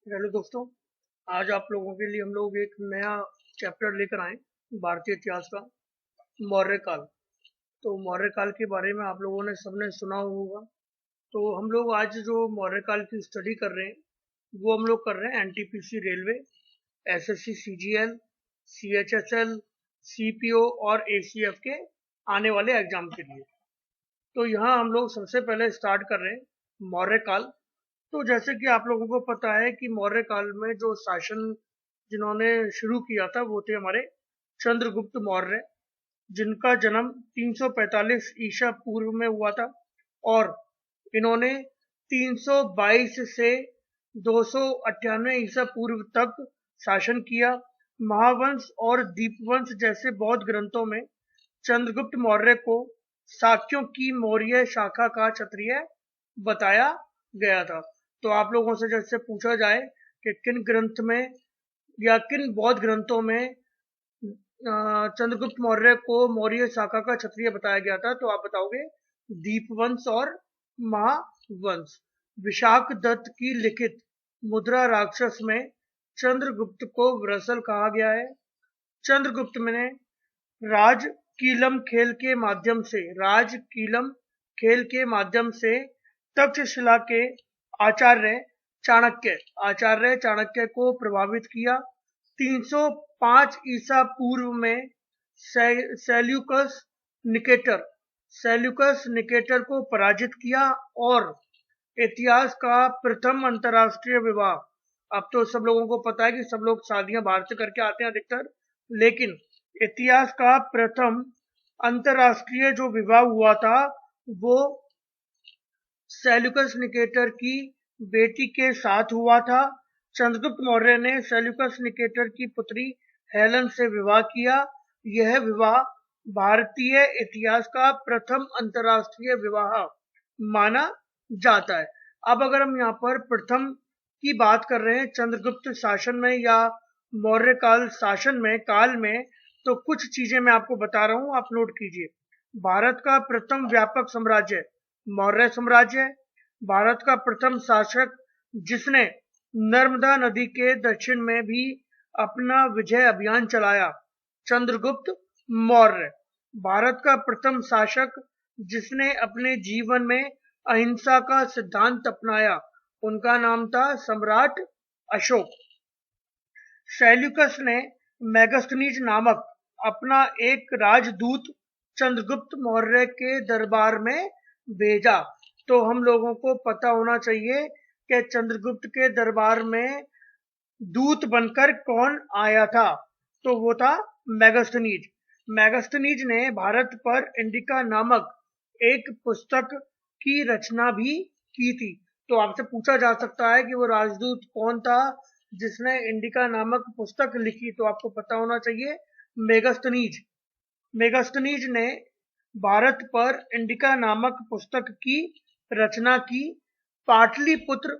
Hello दोस्तों। आज आप लोगों के लिए हम लोग एक नया चैप्टर लेकर आए भारतीय इतिहास का, मौर्य काल। तो मौर्य काल के बारे में आप लोगों ने सबने सुना होगा। तो हम लोग आज जो मौर्य काल की स्टडी कर रहे हैं वो हम लोग कर रहे हैं NTPC railway, SSC CGL, CHSL, CPO और एसीएफ के आने वाले एग्जाम के लिए। तो यहाँ हम लोग सबसे पहले स्टार्ट कर रहे हैं मौर्य काल। तो जैसे कि आप लोगों को पता है कि मौर्य काल में जो शासन जिन्होंने शुरू किया था वो थे हमारे चंद्रगुप्त मौर्य, जिनका जन्म 345 ईसा पूर्व में हुआ था। और इन्होंने 322 से 298 ईसा पूर्व तक शासन किया। महावंश और दीपवंश जैसे बौद्ध ग्रंथों में चंद्रगुप्त मौर्य को शाक्यों की मौर्य शाखा का क्षत्रिय बताया गया था। तो आप लोगों से जैसे पूछा जाए कि किन ग्रंथ में या किन बौद्ध ग्रंथों में चंद्रगुप्त मौर्य को मौर्य शाखा का क्षत्रिय बताया गया था, तो आप बताओगे दीपवंश और महावंश। विशाख दत्त की लिखित मुद्रा राक्षस में चंद्रगुप्त को व्रसल कहा गया है। चंद्रगुप्त ने राज कीलम खेल के माध्यम से तक्षशिला के आचार्य चाणक्य को प्रभावित किया। 305 ईसा पूर्व में सेल्यूकस निकेटर को पराजित किया और इतिहास का प्रथम अंतरराष्ट्रीय विवाह। अब तो सब लोगों को पता है कि सब लोग शादियां बाहर से करके आते हैं अधिकतर, लेकिन इतिहास का प्रथम अंतरराष्ट्रीय जो विवाह हुआ था वो सेल्यूकस निकेटर की बेटी के साथ हुआ था। चंद्रगुप्त मौर्य ने सेल्यूकस निकेटर की पुत्री हेलन से विवाह किया। यह विवाह भारतीय इतिहास का प्रथम अंतरराष्ट्रीय विवाह माना जाता है। अब अगर हम यहाँ पर प्रथम की बात कर रहे हैं चंद्रगुप्त शासन में या मौर्य काल शासन में काल में, तो कुछ चीजें मैं आपको बता रहा हूँ, आप नोट कीजिए। भारत का प्रथम व्यापक साम्राज्य मौर्य साम्राज्य। भारत का प्रथम शासक जिसने नर्मदा नदी के दक्षिण में भी अपना विजय अभियान चलाया, चंद्रगुप्त मौर्य। भारत का प्रथम शासक जिसने अपने जीवन में अहिंसा का सिद्धांत अपनाया, उनका नाम था सम्राट अशोक। सेल्यूकस ने मेगास्थनीज नामक अपना एक राजदूत चंद्रगुप्त मौर्य के दरबार में भेजा। तो हम लोगों को पता होना चाहिए कि चंद्रगुप्त के दरबार में दूत बनकर कौन आया था, तो वो था मेगास्थनीज। मेगास्थनीज ने भारत पर इंडिका नामक एक पुस्तक की रचना भी की थी। तो आपसे पूछा जा सकता है कि वो राजदूत कौन था जिसने इंडिका नामक पुस्तक लिखी, तो आपको पता होना चाहिए मेगास्थनीज। मेगास्थनीज ने भारत पर इंडिका नामक पुस्तक की रचना की। पाटलिपुत्र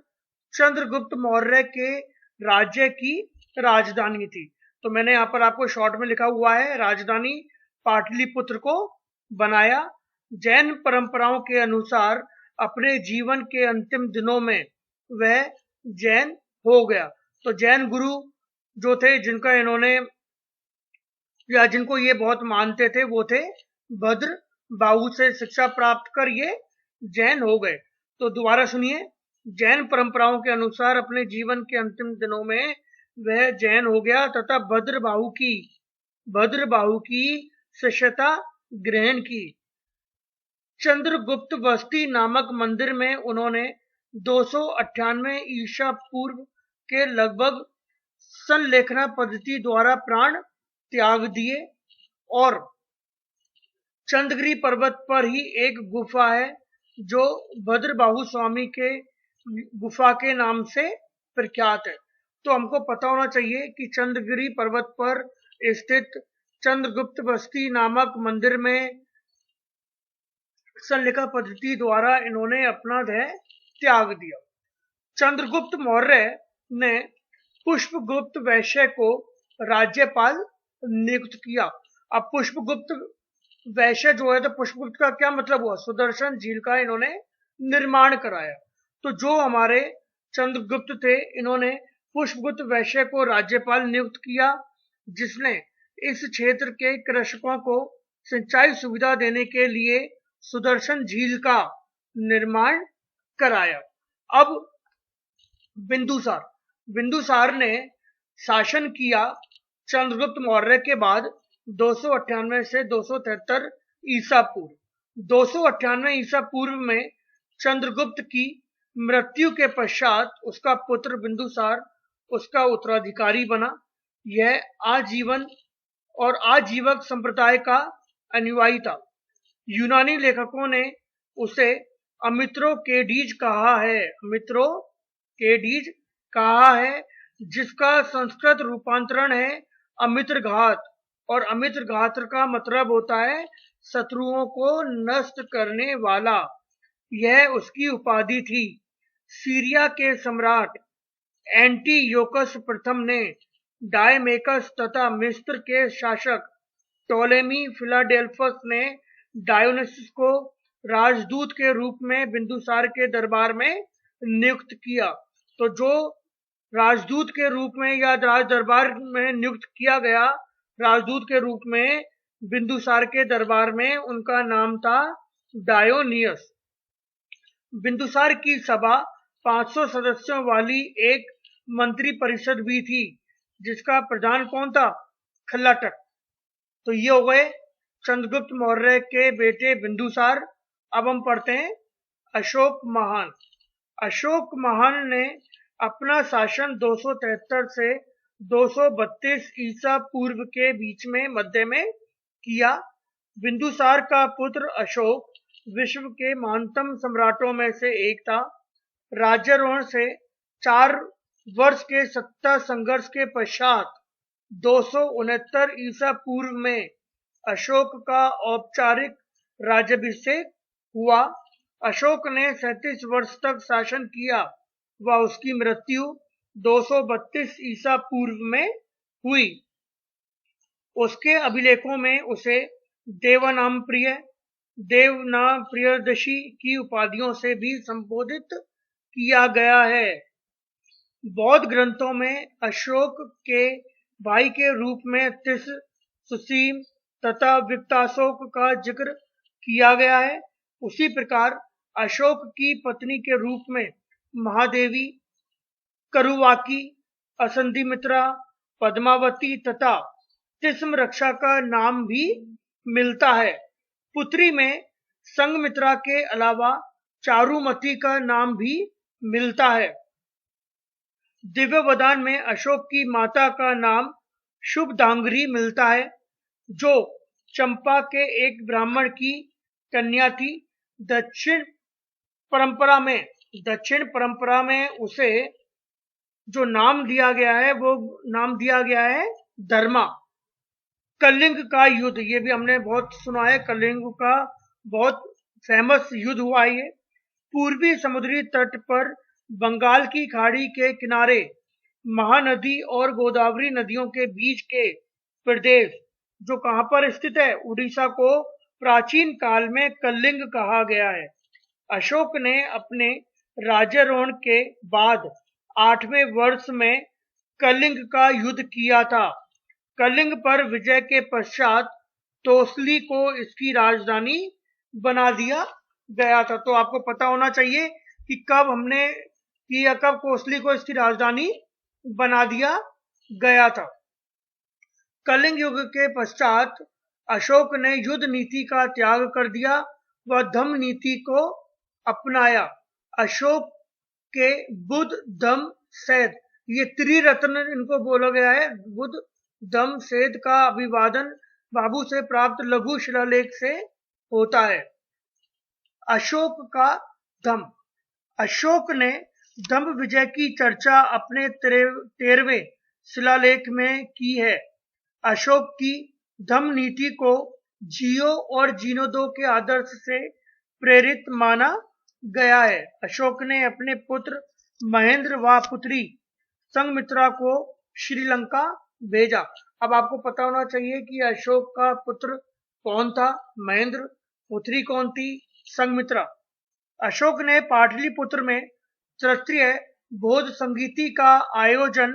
चंद्रगुप्त मौर्य के राज्य की राजधानी थी। तो मैंने यहाँ पर आपको शॉर्ट में लिखा हुआ है, राजधानी पाटलिपुत्र को बनाया। जैन परंपराओं के अनुसार अपने जीवन के अंतिम दिनों में वह जैन हो गया। तो जैन गुरु जो थे जिनका इन्होंने या जिनको ये बहुत मानते थे वो थे भद्र बाहु से शिक्षा प्राप्त कर ये जैन हो गए। तो दोबारा सुनिए, जैन परंपराओं के अनुसार अपने जीवन के अंतिम दिनों में वह जैन हो गया तथा भद्र बाहु की शिष्यता ग्रहण की। चंद्रगुप्त बस्ती नामक मंदिर में उन्होंने 298 ईसा पूर्व के लगभग संलेखना पद्धति द्वारा प्राण त्याग दिए। और चंद्रगिरी पर्वत पर ही एक गुफा है जो भद्रबाहु स्वामी के गुफा के नाम से प्रख्यात है। तो हमको पता होना चाहिए कि चंद्रगिरी पर्वत पर स्थित चंद्रगुप्त बस्ती नामक मंदिर में संलेखा पद्धति द्वारा इन्होंने अपना देह त्याग दिया। चंद्रगुप्त मौर्य ने पुष्पगुप्त वैश्य को राज्यपाल नियुक्त किया। अब पुष्पगुप्त वैश्य जो है, तो पुष्पगुप्त का क्या मतलब हुआ, सुदर्शन झील का इन्होंने निर्माण कराया। तो जो हमारे चंद्रगुप्त थे, इन्होंने पुष्पगुप्त वैश्य को राज्यपाल नियुक्त किया, जिसने इस क्षेत्र के कृषकों को सिंचाई सुविधा देने के लिए सुदर्शन झील का निर्माण कराया। अब बिंदुसार ने शासन किया चंद्रगुप्त मौर्य के बाद 298 से 273 ईसा पूर्व। 298 ईसा पूर्व में चंद्रगुप्त की मृत्यु के पश्चात उसका पुत्र बिंदुसार उसका उत्तराधिकारी बना। यह आजीवन और आजीवक संप्रदाय का अनुयायी था। यूनानी लेखकों ने उसे अमित्रो केडीज कहा है, जिसका संस्कृत रूपांतरण है अमित्रघात, और अमित्रघात का मतलब होता है शत्रुओं को नष्ट करने वाला। यह उसकी उपाधि थी। सीरिया के सम्राट एंटीयोकस प्रथम ने डायमेकस तथा मिस्र के शासक टोलेमी फिलाडेल्फस ने डायोनिसस को राजदूत के रूप में बिंदुसार के दरबार में नियुक्त किया। तो जो राजदूत के रूप में या राज दरबार में नियुक्त किया गया राजदूत के रूप में बिंदुसार के दरबार में, उनका नाम था डायोनियस। बिंदुसार की सभा 500 सदस्यों वाली एक मंत्री परिषद भी थी, जिसका प्रधान कौन था? खल्लाटक। तो ये हो गए चंद्रगुप्त मौर्य के बेटे बिंदुसार। अब हम पढ़ते हैं अशोक महान। अशोक महान ने अपना शासन 273 से 232 ईसा पूर्व के बीच में मध्य में किया। बिंदुसार का पुत्र अशोक विश्व के महानतम सम्राटों में से एक था। राज्यारोहण से 4 वर्ष के सत्ता संघर्ष के पश्चात 269 ईसा पूर्व में अशोक का औपचारिक राज्याभिषेक हुआ। अशोक ने 37 वर्ष तक शासन किया व उसकी मृत्यु 232 ईसा पूर्व में हुई। उसके अभिलेखों में उसे देवनामप्रियदर्शी की उपाधियों से भी संबोधित किया गया है। बौद्ध ग्रंथों में अशोक के भाई के रूप में तिस, सुसीम तथा विक्ताशोक का जिक्र किया गया है। उसी प्रकार अशोक की पत्नी के रूप में महादेवी, करुवाकी, असंधिमित्रा, पद्मावती तथा तिस्मरक्षा का नाम भी मिलता है। पुत्री में संघमित्रा के अलावा चारुमती का नाम भी मिलता है। दिव्यवदान में अशोक की माता का नाम शुभदांगरी मिलता है, जो चंपा के एक ब्राह्मण की कन्या थी। दक्षिण परंपरा में उसे जो नाम दिया गया है वो नाम दिया गया है धर्मा। कलिंग का युद्ध, ये भी हमने बहुत सुना है, कलिंग का बहुत फेमस युद्ध हुआ है। पूर्वी समुद्री तट पर बंगाल की खाड़ी के किनारे महानदी और गोदावरी नदियों के बीच के प्रदेश, जो कहां पर स्थित है? उड़ीसा को प्राचीन काल में कलिंग कहा गया है। अशोक ने अपने राज्यारोहण के बाद 8वें वर्ष में कलिंग का युद्ध किया था। कलिंग पर विजय के पश्चात तोसली को इसकी राजधानी बना दिया गया था। तो आपको पता होना चाहिए कि कब कोसली को इसकी राजधानी बना दिया गया था। कलिंग युग के पश्चात अशोक ने युद्ध नीति का त्याग कर दिया व धम्म नीति को अपनाया। अशोक के बुद्ध, धम्म, सैद, ये त्रिरत्न इनको बोला गया है। बुद्ध, धम्म, सैद का अभिवादन बाबू से प्राप्त लघु शिलालेख से होता है। अशोक का धम्म। अशोक ने धम्म विजय की चर्चा अपने 13वें शिलालेख में की है। अशोक की धम्म नीति को जियो और जीनोदो के आदर्श से प्रेरित माना गया है। अशोक ने अपने पुत्र महेंद्र व पुत्री संघमित्रा को श्रीलंका भेजा। अब आपको पता होना चाहिए कि अशोक का पुत्र कौन था? महेंद्र। पुत्री कौन थी? संघमित्रा। अशोक ने पाटलिपुत्र में क्षत्रिय बौद्ध संगीति का आयोजन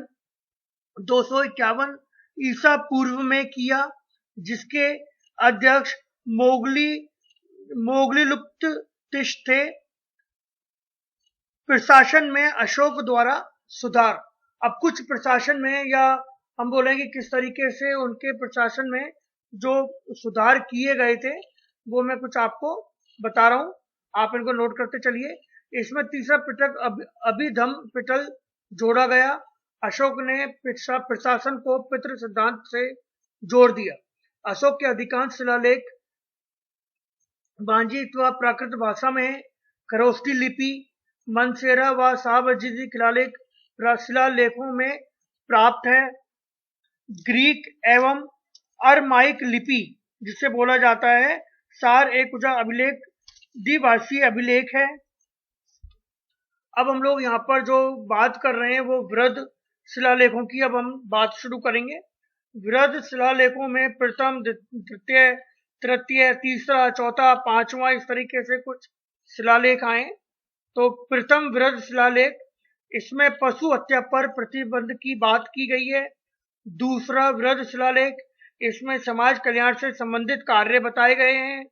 251 ईसा पूर्व में किया, जिसके अध्यक्ष मोगलीलुप्ततिश थे। प्रशासन में अशोक द्वारा सुधार। अब कुछ प्रशासन में, या हम बोलेंगे किस तरीके से उनके प्रशासन में जो सुधार किए गए थे, वो मैं कुछ आपको बता रहा हूं, आप इनको नोट करते चलिए। इसमें तीसरा पिटक अभिधम पिटल जोड़ा गया। अशोक ने प्रशासन को पितृ सिद्धांत से जोड़ दिया। अशोक के अधिकांश शिलालेख बांजी व प्राकृत भाषा में, खरोष्ठी लिपि, मनसेरा व शाहबजीदी शिलालेखों में प्राप्त है। ग्रीक एवं अरमाइक लिपि, जिसे बोला जाता है सार ए कुजा अभिलेख, द्विभाषीय अभिलेख है। अब हम लोग यहाँ पर जो बात कर रहे हैं वो वृद्ध शिलालेखों की अब हम बात शुरू करेंगे। वृद्ध शिलालेखों में प्रथम, द्वितीय, तृतीय, तीसरा, चौथा, पांचवा, इस तरीके से कुछ शिलालेख आए। तो प्रथम वृद्ध शिलालेख, इसमें पशु हत्या पर प्रतिबंध की बात की गई है। दूसरा वृद्ध शिलालेख, इसमें समाज कल्याण से संबंधित कार्य बताए गए हैं।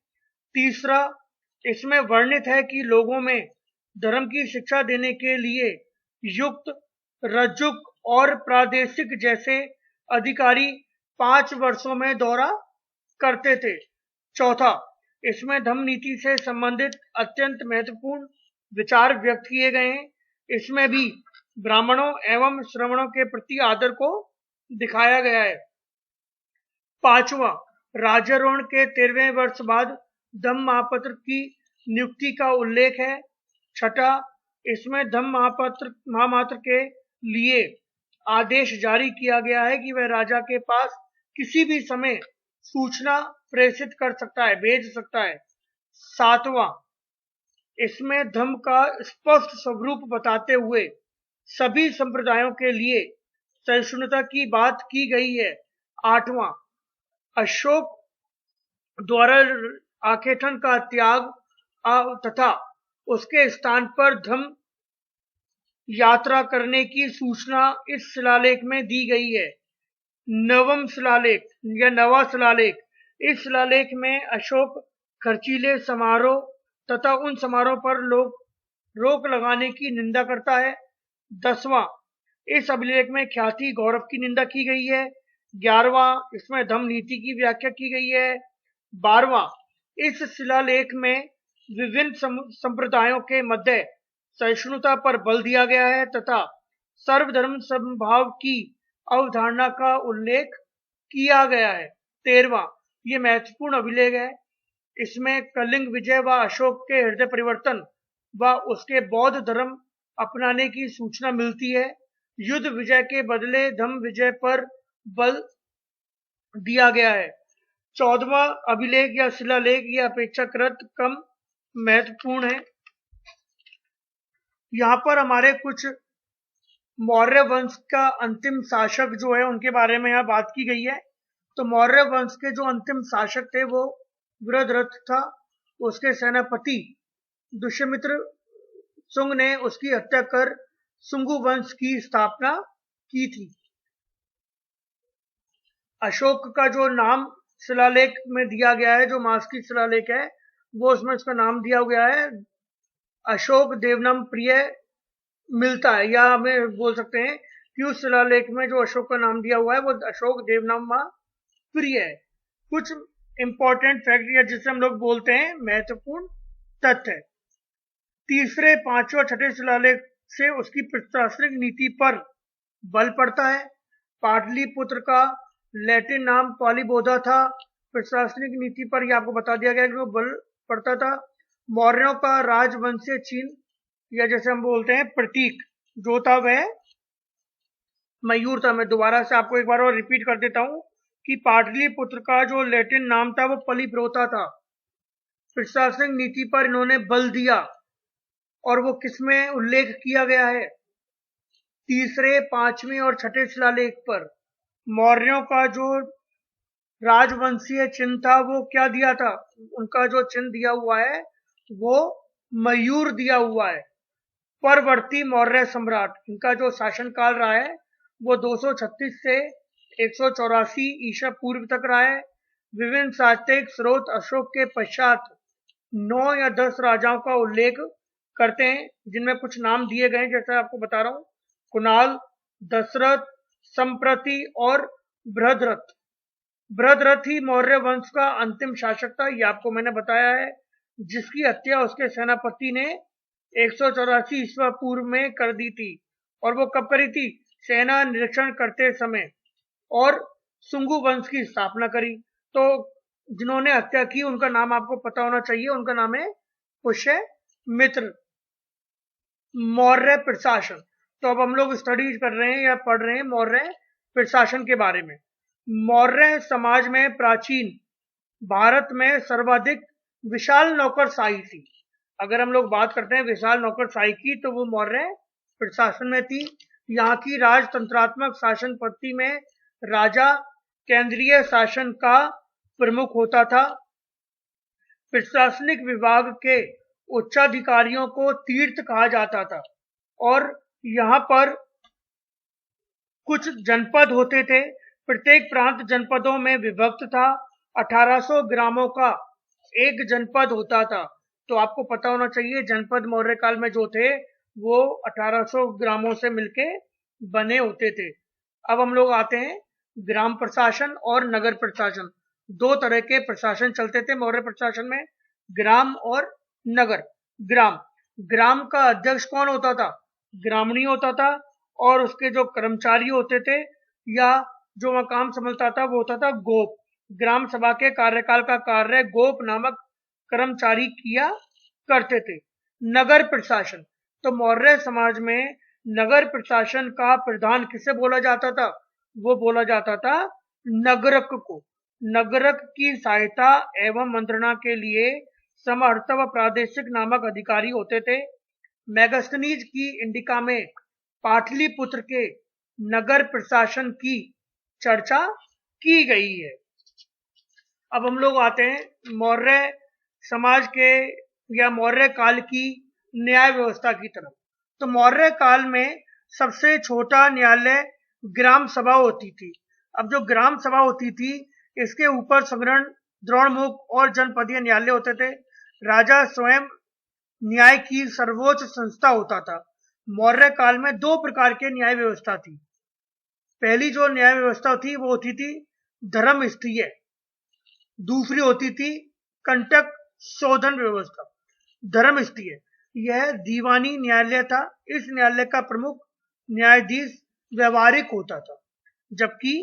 तीसरा, इसमें वर्णित है कि लोगों में धर्म की शिक्षा देने के लिए युक्त, रज्जुक और प्रादेशिक जैसे अधिकारी 5 वर्षों में दौरा करते थे। चौथा, इसमें धम्म नीति से संबंधित अत्यंत महत्वपूर्ण विचार व्यक्त किए गए हैं। इसमें भी ब्राह्मणों एवं श्रमणों के प्रति आदर को दिखाया गया है। पांचवा, राजारोहण के 13वें वर्ष बाद धम्म महापात्र की नियुक्ति का उल्लेख है। छठा, इसमें धम्म महापात्र के लिए आदेश जारी किया गया है कि वह राजा के पास किसी भी समय सूचना प्रेषित कर सकता है, भेज सकता है। सातवां, इसमें धम्म का स्पष्ट स्वरूप बताते हुए सभी संप्रदायों के लिए सहिष्णुता की बात की गई है। आठवां, अशोक द्वारा आखेटन का त्याग तथा उसके स्थान पर धम्म यात्रा करने की सूचना इस शिलालेख में दी गई है। नवम शिलालेख या नवा शिलालेख, इस शिलालेख में अशोक खर्चीले समारोह तथा उन समारोह पर रोक लगाने की निंदा करता है। 10वां, इस अभिलेख में ख्याति गौरव की निंदा की गई है। 11वां, इसमें धम्म नीति की व्याख्या की गई है। 12वां, इस शिलालेख में विभिन्न संप्रदायों के मध्य सहिष्णुता पर बल दिया गया है तथा सर्वधर्म समभाव की अवधारणा का उल्लेख किया गया है। 13वां, ये महत्वपूर्ण अभिलेख है। इसमें कलिंग विजय व अशोक के हृदय परिवर्तन व उसके बौद्ध धर्म अपनाने की सूचना मिलती है। युद्ध विजय के बदले धम्म विजय पर बल दिया गया है। 14वां अभिलेख या शिलालेख ये अपेक्षाकृत कम महत्वपूर्ण है। यहाँ पर हमारे कुछ मौर्य वंश का अंतिम शासक जो है उनके बारे में यहाँ बात की गई है। तो मौर्य वंश के जो अंतिम शासक थे वो वृद्धरथ था। उसके सेनापति दुष्यमित्र शुंग ने उसकी हत्या कर शुंगु वंश की स्थापना की थी। अशोक का जो नाम शिलालेख में दिया गया है, जो मास्की शिलालेख है, वो उसमें इसका नाम दिया गया है अशोक देवनाम प्रिय मिलता है, या हमें बोल सकते हैं कि उस शिलालेख में जो अशोक का नाम दिया हुआ है वो अशोक देवनाम प्रिय है। कुछ इंपॉर्टेंट फैक्ट या जिसे हम लोग बोलते हैं महत्वपूर्ण तथ्य। तीसरे, पांचवें और छठे शिलालेख से उसकी प्रशासनिक नीति पर बल पड़ता है। पाटलिपुत्र का लैटिन नाम पालिबोधा था। प्रशासनिक नीति पर यह आपको बता दिया गया कि वो बल पड़ता था। मौर्यों का राजवंशीय चिन्ह या जैसे हम बोलते हैं प्रतीक जो था वह मयूर था। मैं दोबारा से आपको एक बार और रिपीट कर देता हूं कि पाटलिपुत्र का जो लैटिन नाम था वो पलिब्रोथा था। प्रशासनिक नीति पर इन्होंने बल दिया और वो किसमें उल्लेख किया गया है? तीसरे, पांचवें और छठे शिलालेख पर मौर्यों का जो राजवंशीय चिन्ह था वो क्या दिया था? उनका जो चिन्ह दिया हुआ है वो मयूर दिया हुआ है। परवर्ती मौर्य सम्राट, इनका जो शासनकाल रहा है वो 236 से 184 ईसा पूर्व तक रहा है। विभिन्न साहित्यिक स्रोत अशोक के पश्चात 9 या 10 राजाओं का उल्लेख करते हैं, जिनमें कुछ नाम दिए गए हैं, जैसे आपको बता रहा हूँ, कुणाल, दशरथ, संप्रति और बृहद्रथ। बृहद्रथ ही मौर्य वंश का अंतिम शासक था, ये आपको मैंने बताया है, जिसकी हत्या उसके सेनापति ने 184 ईस्वी पूर्व में कर दी थी। और वो कब करी थी? सेना निरीक्षण करते समय, और सुंगु वंश की स्थापना करी। तो जिन्होंने हत्या की उनका नाम आपको पता होना चाहिए, उनका नाम है पुष्यमित्र। मौर्य प्रशासन, तो अब हम लोग स्टडीज कर रहे हैं या पढ़ रहे हैं मौर्य प्रशासन के बारे में। मौर्य समाज में प्राचीन भारत में सर्वाधिक विशाल नौकरशाही थी। अगर हम लोग बात करते हैं विशाल नौकरशाही की, तो वो मौर्य प्रशासन में थी। यहाँ की राजतंत्रात्मक शासन पद्धति में राजा केंद्रीय शासन का प्रमुख होता था। प्रशासनिक विभाग के उच्चाधिकारियों को तीर्थ कहा जाता था, और यहाँ पर कुछ जनपद होते थे। प्रत्येक प्रांत जनपदों में विभक्त था। 1800 ग्रामों का एक जनपद होता था। तो आपको पता होना चाहिए जनपद मौर्य काल में जो थे वो 1800 ग्रामों से मिलके बने होते थे। अब हम लोग आते हैं ग्राम प्रशासन और नगर प्रशासन। दो तरह के प्रशासन चलते थे मौर्य प्रशासन में, ग्राम और नगर। ग्राम का अध्यक्ष कौन होता था? ग्रामणी होता था, और उसके जो कर्मचारी होते थे या जो वह काम संभालता था वो होता था गोप। ग्राम सभा के कार्यकाल का कार्य गोप नामक कर्मचारी किया करते थे। नगर प्रशासन, तो मौर्य समाज में नगर प्रशासन का प्रधान किसे बोला जाता था? वो बोला जाता था नगरक को। नगरक की सहायता एवं मंत्रणा के लिए समर्थ व प्रादेशिक नामक अधिकारी होते थे। मेगास्थनीज की इंडिका में पाटलिपुत्र के नगर प्रशासन की चर्चा की गई है। अब हम लोग आते हैं मौर्य समाज के या मौर्य काल की न्याय व्यवस्था की तरफ। तो मौर्य काल में सबसे छोटा न्यायालय ग्राम सभा होती थी। अब जो ग्राम सभा होती थी, इसके ऊपर संग्रहण, द्रोणमुख और जनपदीय न्यायालय होते थे। राजा स्वयं न्याय की सर्वोच्च संस्था होता था। मौर्य काल में दो प्रकार के न्याय व्यवस्था थी। पहली जो न्याय व्यवस्था थी वो होती थी धर्मस्थीय, दूसरी होती थी कंटक शोधन व्यवस्था। धर्मस्थीय यह दीवानी न्यायालय था। इस न्यायालय का प्रमुख न्यायाधीश व्यवहारिक होता था, जबकि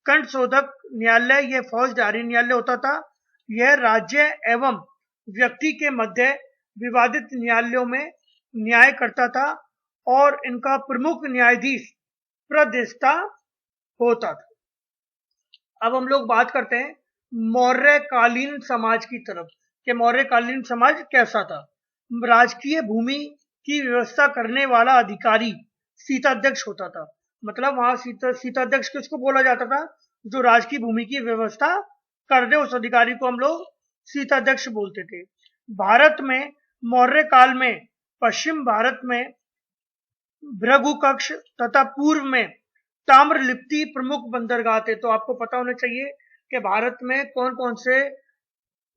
कंठ शोधक न्यायालय यह फौजदारी न्यायालय होता था। यह राज्य एवं व्यक्ति के मध्य विवादित न्यायालयों में न्याय करता था, और इनका प्रमुख न्यायाधीश प्रदेष्टा होता था। अब हम लोग बात करते हैं मौर्यकालीन समाज की तरफ कि मौर्यकालीन समाज कैसा था। राजकीय भूमि की व्यवस्था करने वाला अधिकारी सीताध्यक्ष होता था। मतलब वहां सीताध्यक्ष किसको बोला जाता था? जो राजकीय भूमि की व्यवस्था कर दे, उस अधिकारी को हम लोग सीताध्यक्ष बोलते थे। भारत में मौर्य काल में पश्चिम भारत में भृगु कक्ष तथा पूर्व में ताम्रलिप्ति प्रमुख बंदरगाह थे। तो आपको पता होना चाहिए कि भारत में कौन कौन से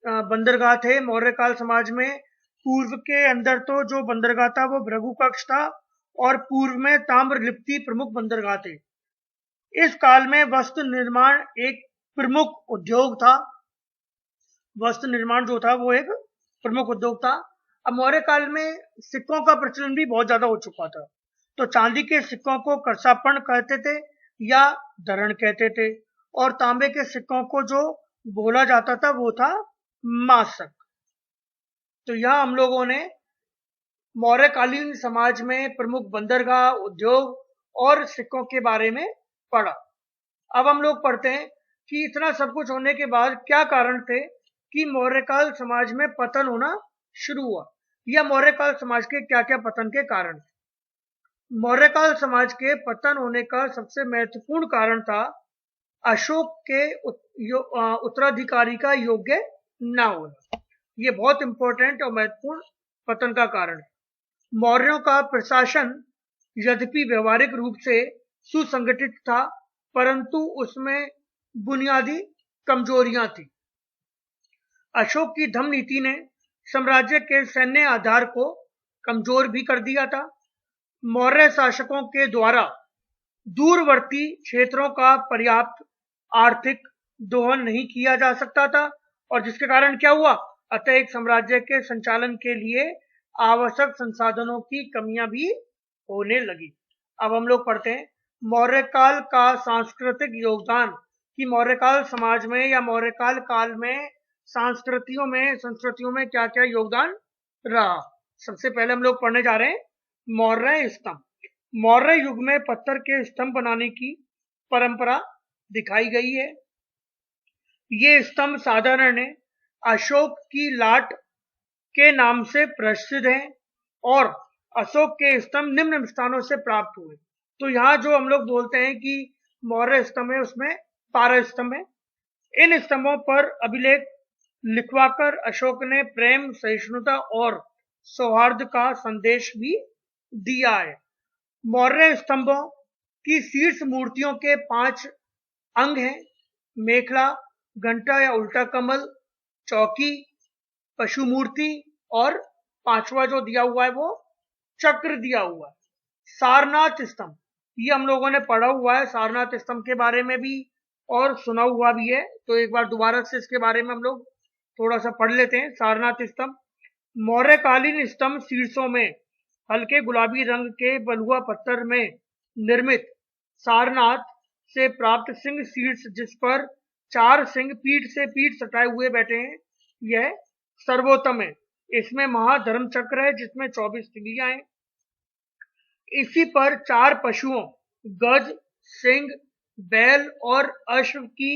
बंदरगाह थे मौर्य काल समाज में। पूर्व के अंदर तो जो बंदरगाह था वो भृगु कक्ष था, और पूर्व में ताम्रलिप्ति प्रमुख बंदरगाह थे। इस काल में वस्त्र निर्माण एक प्रमुख उद्योग था। वस्त्र निर्माण जो था वो एक प्रमुख उद्योग था। अब मौर्य काल में सिक्कों का प्रचलन भी बहुत ज्यादा हो चुका था। तो चांदी के सिक्कों को करसापण कहते थे या धरण कहते थे, और तांबे के सिक्कों को जो बोला जाता था वो था मासक। तो यह हम लोगों ने मौर्यकालीन समाज में प्रमुख बंदरगाह, उद्योग और सिक्कों के बारे में पढ़ा। अब हम लोग पढ़ते हैं कि इतना सब कुछ होने के बाद क्या कारण थे कि मौर्यकाल समाज में पतन होना शुरू हुआ, या मौर्यकाल समाज के क्या क्या पतन के कारण। मौर्यकाल समाज के पतन होने का सबसे महत्वपूर्ण कारण था अशोक के उत्तराधिकारी का योग्य न होना। ये बहुत इंपॉर्टेंट और महत्वपूर्ण पतन का कारण है। मौर्यों का प्रशासन यद्यपि व्यवहारिक रूप से सुसंगठित था, परंतु उसमें बुनियादी कमजोरियां थी। अशोक की धम्म नीति ने साम्राज्य के सैन्य आधार को कमजोर भी कर दिया था। मौर्य शासकों के द्वारा दूरवर्ती क्षेत्रों का पर्याप्त आर्थिक दोहन नहीं किया जा सकता था, और जिसके कारण क्या हुआ, अतः एक साम्राज्य के संचालन के लिए आवश्यक संसाधनों की कमियां भी होने लगी। अब हम लोग पढ़ते हैं मौर्यकाल का सांस्कृतिक योगदान, कि मौर्यकाल समाज में या मौर्यकाल काल में संस्कृतियों में क्या क्या योगदान रहा। सबसे पहले हम लोग पढ़ने जा रहे हैं मौर्य स्तंभ। मौर्य युग में पत्थर के स्तंभ बनाने की परंपरा दिखाई गई है। ये स्तंभ साधारण है, अशोक की लाट के नाम से प्रसिद्ध हैं, और अशोक के स्तंभ निम्न स्थानों से प्राप्त हुए। तो यहाँ जो हम लोग बोलते हैं कि मौर्य स्तंभ है, उसमें 12 स्तंभ है। इन स्तंभों पर अभिलेख लिखवाकर अशोक ने प्रेम, सहिष्णुता और सौहार्द का संदेश भी दिया है। मौर्य स्तंभों की शीर्ष मूर्तियों के 5 अंग हैं: मेखला, घंटा या उल्टा कमल, चौकी, पशु मूर्ति, और 5वां जो दिया हुआ है वो चक्र दिया हुआ है। सारनाथ स्तंभ, ये हम लोगों ने पढ़ा हुआ है, सारनाथ स्तंभ के बारे में भी और सुना हुआ भी है, तो एक बार दोबारा से इसके बारे में हम लोग थोड़ा सा पढ़ लेते हैं। सारनाथ स्तंभ मौर्यकालीन स्तंभ शीर्षों में हल्के गुलाबी रंग के बलुआ पत्थर में निर्मित सारनाथ से प्राप्त सिंह शीर्ष, जिस पर 4 सिंह पीठ से पीठ सटाए हुए बैठे हैं, यह सर्वोत्तम है। इसमें महाधर्म चक्र है जिसमें 24 तिगलियां हैं। इसी पर 4 पशुओं गज, सिंह, बैल और अश्व की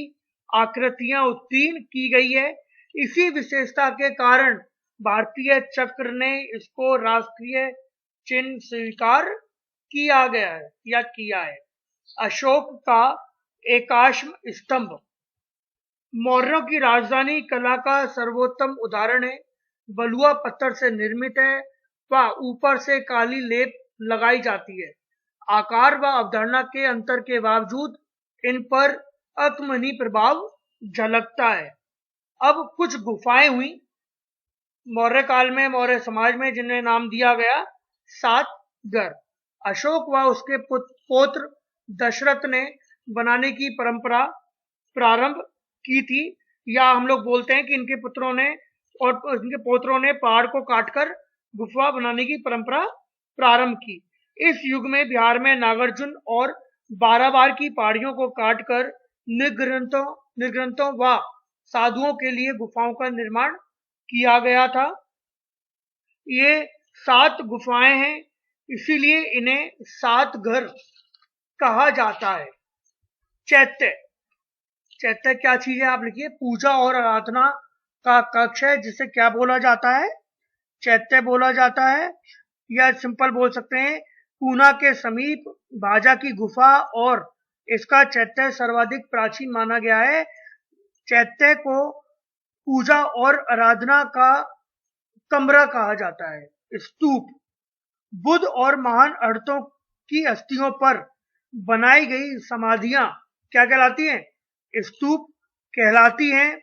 आकृतियां उत्कीर्ण की गई है। इसी विशेषता के कारण भारतीय चक्र ने इसको राष्ट्रीय चिन्ह स्वीकार किया गया है या किया है। अशोक का एकाश्म स्तंभ मौर्यों की राजधानी कला का सर्वोत्तम उदाहरण है। बलुआ पत्थर से निर्मित है व ऊपर से काली लेप लगाई जाती है। आकार व अवधारणा के अंतर के बावजूद इन पर अकमनी प्रभाव झलकता है। अब कुछ गुफाएं हुई मौर्य काल में, मौर्य समाज में, जिन्हें नाम दिया गया 7 घर। अशोक व उसके पौत्र दशरथ ने बनाने की परंपरा प्रारंभ की थी, या हम लोग बोलते हैं कि इनके पुत्रों ने और इनके पौत्रों ने पहाड़ को काटकर गुफा बनाने की परंपरा प्रारंभ की। इस युग में बिहार में नागार्जुन और बाराबार की पहाड़ियों को काटकर निर्ग्रंथों व साधुओं के लिए गुफाओं का निर्माण किया गया था। ये 7 गुफाएं हैं, इसीलिए इन्हें 7 घर कहा जाता है। चैत्य क्या चीज है, आप लिखिए। पूजा और आराधना का कक्ष है, जिसे क्या बोला जाता है, चैत्य बोला जाता है। या सिंपल बोल सकते हैं, पूना के समीप भाजा की गुफा और इसका चैत्य सर्वाधिक प्राचीन माना गया है। चैत्य को पूजा और आराधना का कमरा कहा जाता है। स्तूप बुद्ध और महान अर्हतों की अस्थियों पर बनाई गई समाधियां क्या कहलाती हैं, स्तूप कहलाती हैं।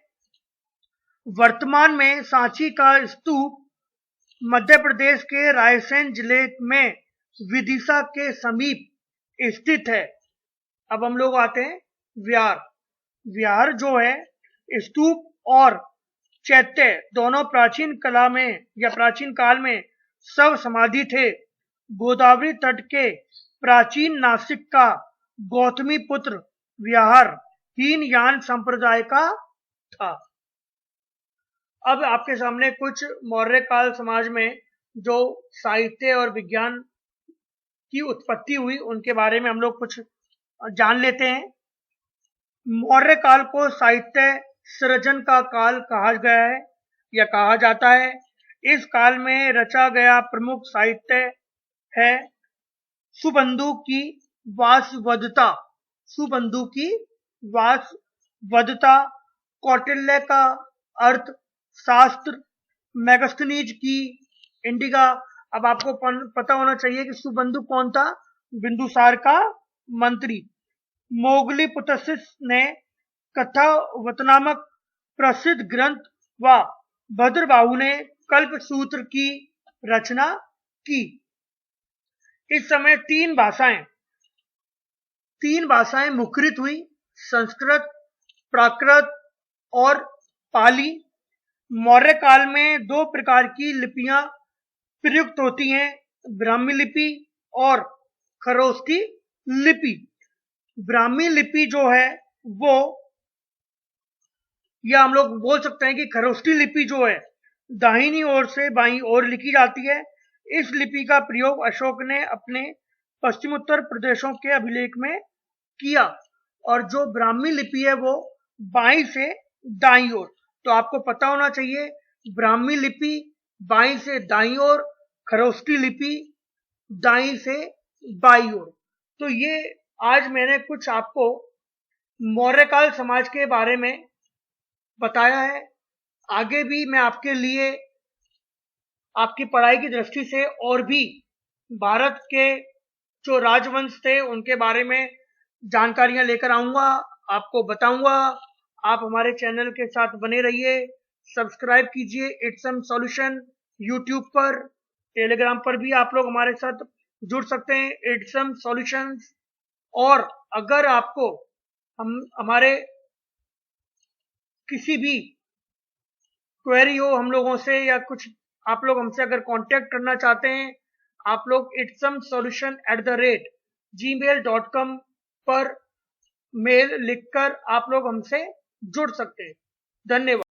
वर्तमान में सांची का स्तूप मध्य प्रदेश के रायसेन जिले में विदिशा के समीप स्थित है। अब हम लोग आते हैं विहार। विहार जो है, स्तूप और चैत्य दोनों प्राचीन काल में सब समाधि थे। गोदावरी तट के प्राचीन नासिक का गौतमी पुत्र विहार हीनयान संप्रदाय का था। अब आपके सामने कुछ मौर्य काल समाज में जो साहित्य और विज्ञान की उत्पत्ति हुई उनके बारे में हम लोग कुछ जान लेते हैं। मौर्य काल को साहित्य सृजन का काल कहा गया है या कहा जाता है। इस काल में रचा गया प्रमुख साहित्य है सुबंधु की वासवदता, कौटिल्य का अर्थ शास्त्र, मेगास्थनीज की इंडिका, अब आपको पता होना चाहिए कि सुबंधु कौन था? बिंदुसार का मंत्री। मोगलीपुत्रसिस ने कथावत नामक प्रसिद्ध ग्रंथ व भद्रबाहु ने कल्पसूत्र की रचना की। इस समय तीन भाषाएं मुखरित हुई, संस्कृत, प्राकृत और पाली। मौर्य काल में दो प्रकार की लिपियां प्रयुक्त होती हैं, ब्राह्मी लिपि और खरोष्ठी लिपि। ब्राह्मी लिपि जो है वो, या हम लोग बोल सकते हैं कि खरोष्ठी लिपि जो है दाहिनी ओर से बाईं ओर लिखी जाती है। इस लिपि का प्रयोग अशोक ने अपने पश्चिमोत्तर प्रदेशों के अभिलेख में किया, और जो ब्राह्मी लिपि है वो बाईं से दाईं ओर। तो आपको पता होना चाहिए, ब्राह्मी लिपि बाईं से दाईं ओर, खरोष्ठी लिपि दाईं से बाईं ओर। तो ये आज मैंने कुछ आपको मौर्यकाल समाज के बारे में बताया है। आगे भी मैं आपके लिए आपकी पढ़ाई की दृष्टि से और भी भारत के जो राजवंश थे उनके बारे में जानकारियां लेकर आऊंगा, आपको बताऊंगा। आप हमारे चैनल के साथ बने रहिए, सब्सक्राइब कीजिए इट्स सम सॉल्यूशन यूट्यूब पर। टेलीग्राम पर भी आप लोग हमारे साथ जुड़ सकते हैं, इट्स सम सॉल्यूशंस। और अगर आपको हमारे किसी भी क्वेरी हो हम लोगों से, या कुछ आप लोग हमसे अगर कांटेक्ट करना चाहते हैं, आप लोग itsomesolution@gmail.com पर मेल लिखकर आप लोग हमसे जुड़ सकते हैं। धन्यवाद।